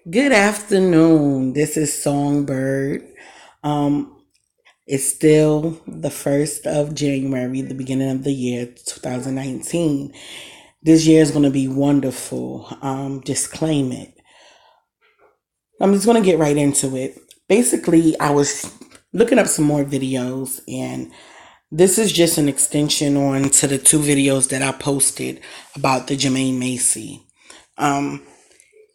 Good afternoon. This is Songbird. Um, it's still the 1st of January, the beginning of the year 2019. This year is going to be wonderful. Just claim it. I'm just going to get right into it. Basically, I was looking up some more videos, and this is just an extension on to the two videos that I posted about the Jermaine Massey. Um,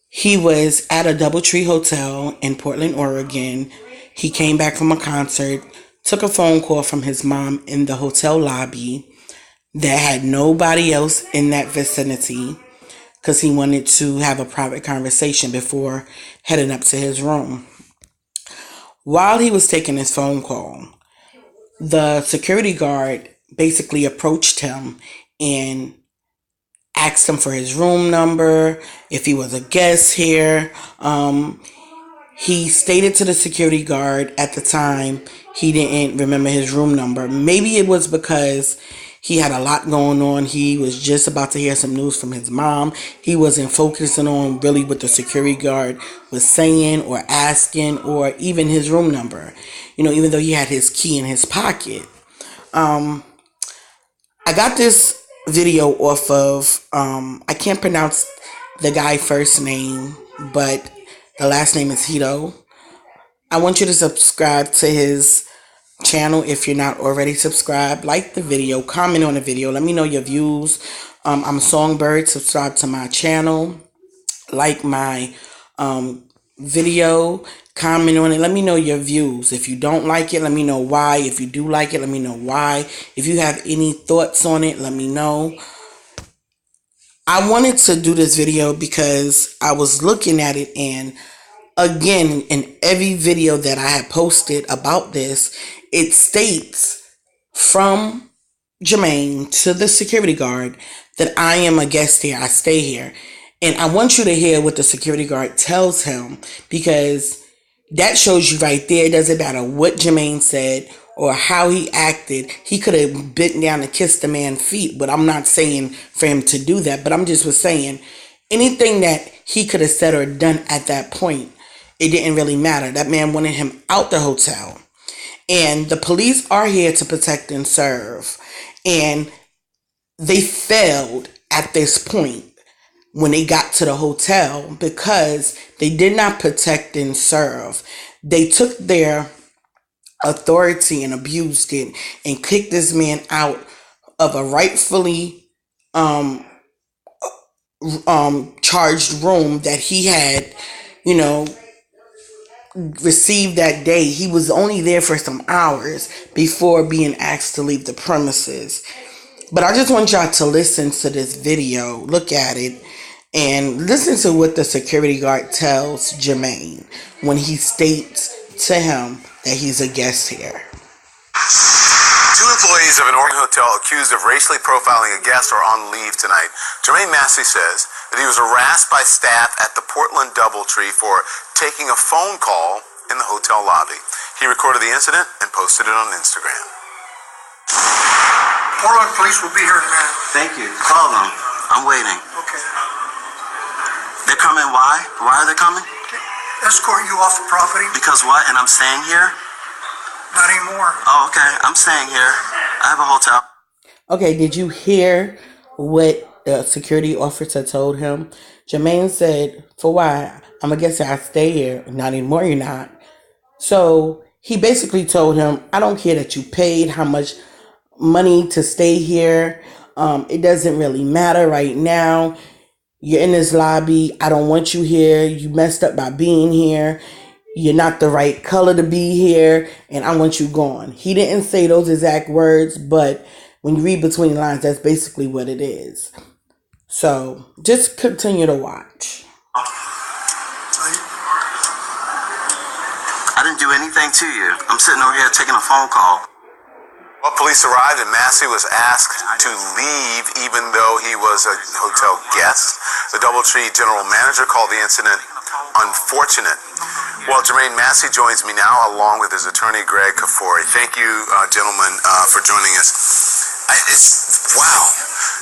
He was at a Doubletree Hotel in Portland, Oregon. He came back from a concert, took a phone call from his mom in the hotel lobby that had nobody else in that vicinity because he wanted to have a private conversation before heading up to his room. While he was taking his phone call, the security guard basically approached him and asked him for his room number, if he was a guest here. He stated to the security guard at the time he didn't remember his room number. Maybe it was because he had a lot going on. He was just about to hear some news from his mom. He wasn't focusing on really what the security guard was saying or asking or even his room number. Even though he had his key in his pocket. I got this video off of, I can't pronounce the guy's first name, but the last name is Hito. I want you to subscribe to his channel if you're not already subscribed. Like the video, comment on the video, let me know your views. I'm Songbird. Subscribe to my channel, like my video, comment on it, let me know your views. If you don't like it, let me know why. If you do like it, let me know why. If you have any thoughts on it, let me know. I wanted to do this video because I was looking at it, and again, in every video that I had posted about this, it states from Jermaine to the security guard that I am a guest here, I stay here. And I want you to hear what the security guard tells him, because that shows you right there. It doesn't matter what Jermaine said or how he acted. He could have bent down and kissed the man's feet, but I'm not saying for him to do that. But I'm just was saying anything that he could have said or done at that point, it didn't really matter. That man wanted him out the hotel. And the police are here to protect and serve. And they failed at this point when they got to the hotel because they did not protect and serve. They took their authority and abused it and kicked this man out of a rightfully charged room that he had, received that day. He was only there for some hours before being asked to leave the premises. But I just want y'all to listen to this video, look at it, and listen to what the security guard tells Jermaine when he states to him that he's a guest here. Two employees of an Oregon hotel accused of racially profiling a guest are on leave tonight. Jermaine Massey says that he was harassed by staff at the Portland Doubletree for taking a phone call in the hotel lobby. He recorded the incident and posted it on Instagram. Portland police will be here in a minute. Thank you. Call them. I'm waiting. Okay. They're coming. Why? Why are they coming? Escort you off the property? Because what? And I'm staying here? Not anymore. Oh, okay. I'm staying here. I have a hotel. Okay, did you hear what the security officer told him? Jermaine said, for why? I'm a guest here. I stay here. Not anymore, you're not. So he basically told him, I don't care that you paid how much money to stay here. It doesn't really matter right now. You're in this lobby. I don't want you here. You messed up by being here. You're not the right color to be here, and I want you gone. He didn't say those exact words, but when you read between the lines, that's basically what it is. So just continue to watch. I didn't do anything to you. I'm sitting over here taking a phone call. Well, police arrived and Massey was asked to leave even though he was a hotel guest. The Doubletree general manager called the incident unfortunate. Well, Jermaine Massey joins me now along with his attorney, Greg Kafori. Thank you, gentlemen, for joining us. Wow.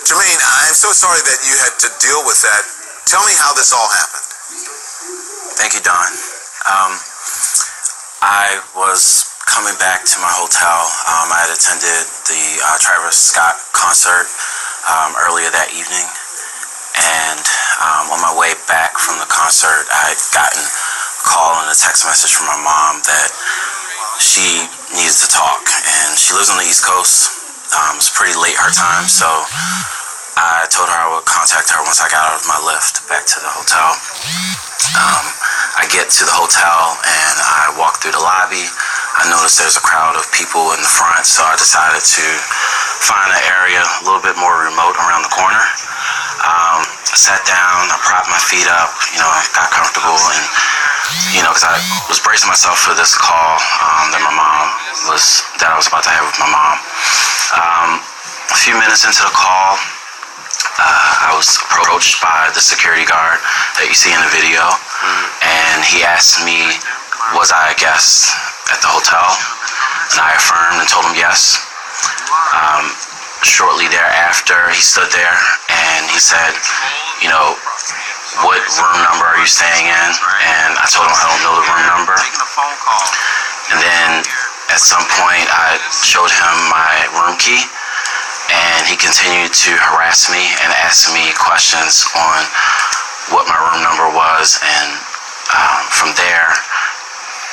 Jermaine, I'm so sorry that you had to deal with that. Tell me how this all happened. Don. I was coming back to my hotel. I had attended the Travis Scott concert earlier that evening, and on my way back from the concert, I had gotten a call and a text message from my mom that she needed to talk, and she lives on the East Coast. It's pretty late her time, so I told her I would contact her once I got out of my Lyft back to the hotel. I get to the hotel and I walk through the lobby. I noticed there's a crowd of people in the front, so I decided to find an area a little bit more remote around the corner. I sat down, I propped my feet up, I got comfortable, and because I was bracing myself for this call that I was about to have with my mom. A few minutes into the call, I was approached by the security guard that you see in the video, and he asked me, was I a guest at the hotel? And I affirmed and told him yes. Shortly thereafter, he stood there and he said, what room number are you staying in? And I told him I don't know the room number. And then at some point, I showed him my room key, and he continued to harass me and ask me questions on what my room number was. And from there,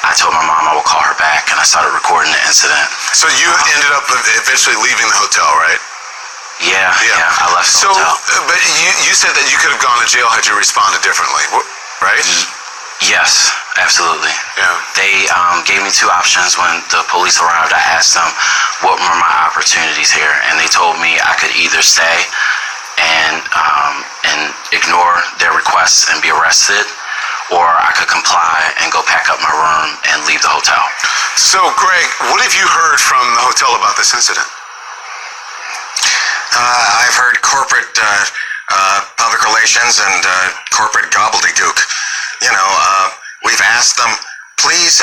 I told my mom I would call her back, and I started recording the incident. So you ended up eventually leaving the hotel, right? Yeah, I left the hotel. But you said that you could have gone to jail had you responded differently, right? Yes, absolutely. Yeah. They gave me two options when the police arrived. I asked them what were my opportunities here, and they told me I could either stay and ignore their requests and be arrested, or I could comply and go pack up my room and leave the hotel. So, Greg, what have you heard from the hotel about this incident? I've heard corporate public relations and corporate gobbledygook. We've asked them, please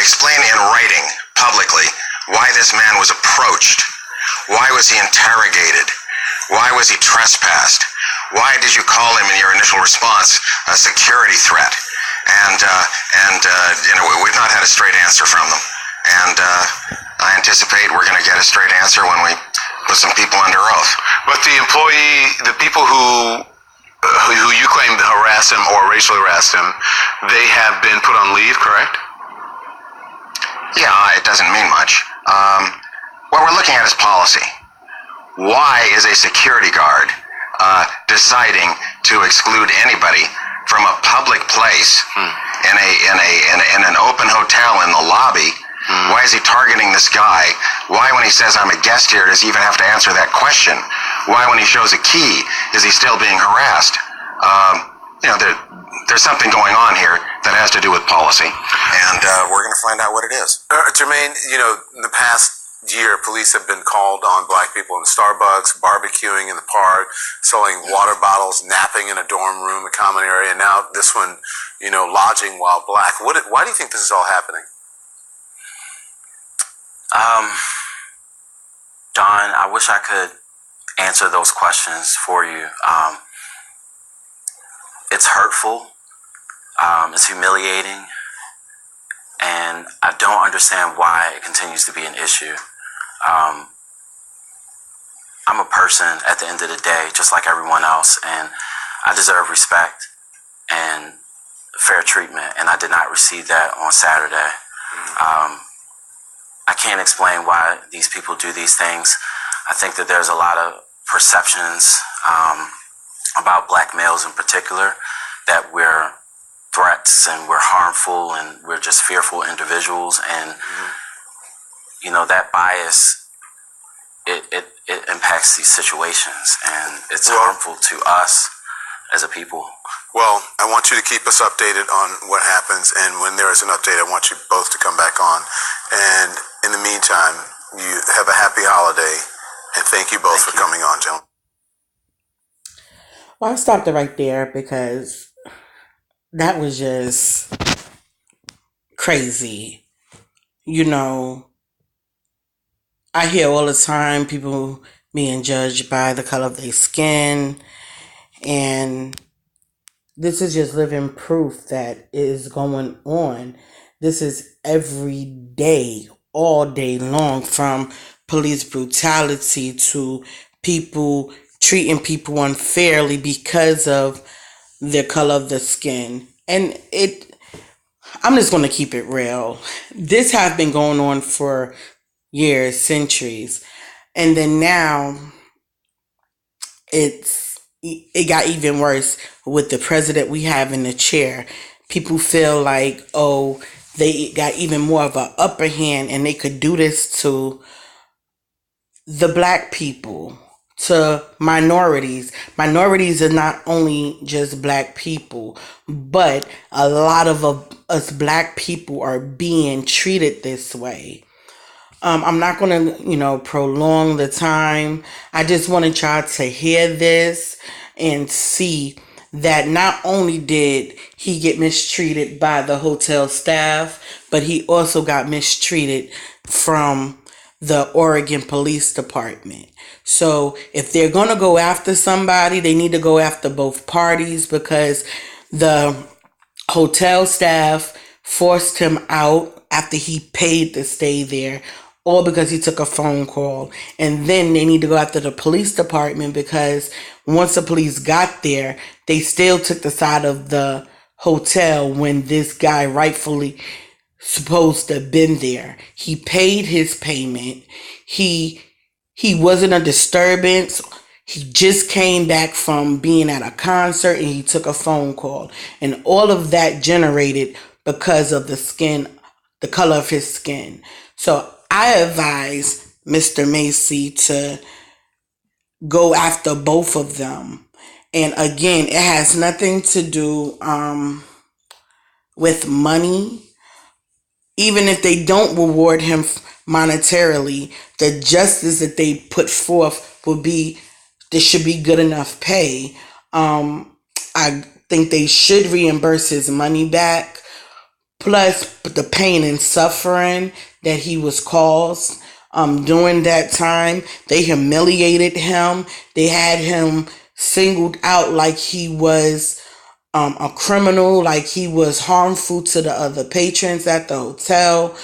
explain in writing publicly why this man was approached. Why was he interrogated? Why was he trespassed? Why did you call him in your initial response a security threat? And we've not had a straight answer from them. And I anticipate we're going to get a straight answer when we put some people under oath. But the people who you claim harassed him or racially harassed him, they have been put on leave, correct? Yeah, it doesn't mean much. What we're looking at is policy. Why is a security guard deciding to exclude anybody from a public place in an open hotel in the lobby? Why is he targeting this guy? Why, when he says I'm a guest here, does he even have to answer that question? Why, when he shows a key, is he still being harassed? There's something going on here that has to do with policy, and we're going to find out what it is. Jermaine, in the past year, police have been called on black people in Starbucks, barbecuing in the park, selling water bottles, napping in a dorm room, a common area. Now this one, lodging while black. Why do you think this is all happening? Don, I wish I could answer those questions for you. It's hurtful. It's humiliating. And I don't understand why it continues to be an issue. I'm a person at the end of the day, just like everyone else, and I deserve respect and fair treatment, and I did not receive that on Saturday. I can't explain why these people do these things. I think that there's a lot of perceptions about black males in particular, that we're threats and we're harmful and we're just fearful individuals, and that bias, it impacts these situations, and it's harmful to us as a people. Well, I want you to keep us updated on what happens, and when there is an update, I want you both to come back on. And in the meantime, you have a happy holiday, and thank you both for coming on, gentlemen. Well, I stopped it right there because that was just crazy. I hear all the time people being judged by the color of their skin, and this is just living proof that it is going on. This is every day, all day long, from police brutality to people treating people unfairly because of their color of the skin. And I'm just going to keep it real. This has been going on for years, centuries. And then now it got even worse with the president we have in the chair. People feel like, oh, they got even more of an upper hand and they could do this to the black people, to minorities. Minorities are not only just black people, but a lot of us black people are being treated this way. I'm not going to, prolong the time. I just wanted y'all to hear this and see that not only did he get mistreated by the hotel staff, but he also got mistreated from the Oregon Police Department. So if they're going to go after somebody, they need to go after both parties, because the hotel staff forced him out after he paid to stay there, or because he took a phone call. And then they need to go after the police department, because once the police got there, they still took the side of the hotel when this guy rightfully supposed to have been there. He paid his payment. He wasn't a disturbance. He just came back from being at a concert and he took a phone call. And all of that generated because of the color of his skin. So I advise Mr. Massey to go after both of them. And again, it has nothing to do with money. Even if they don't reward him monetarily, the justice that they put forth will be, there should be good enough pay. I think they should reimburse his money back, plus the pain and suffering that he was caused during that time. They humiliated him. They had him singled out like he was a criminal, like he was harmful to the other patrons at the hotel.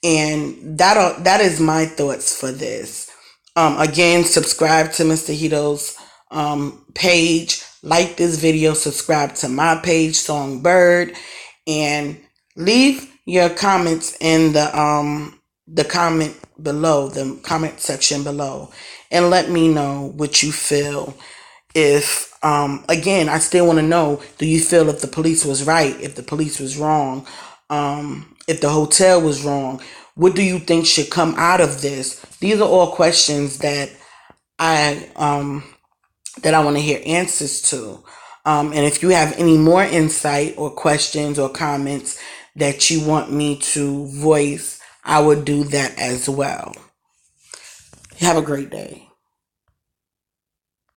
And that is my thoughts for this. Again, subscribe to Mr. Hito's page, like this video, subscribe to my page, Songbird, and leave your comments in the comment below, the comment section below, and let me know what you feel. If again, I still want to know, do you feel if the police was right, if the police was wrong, if the hotel was wrong? What do you think should come out of this? These are all questions that I want to hear answers to. And if you have any more insight or questions or comments that you want me to voice, I would do that as well. Have a great day.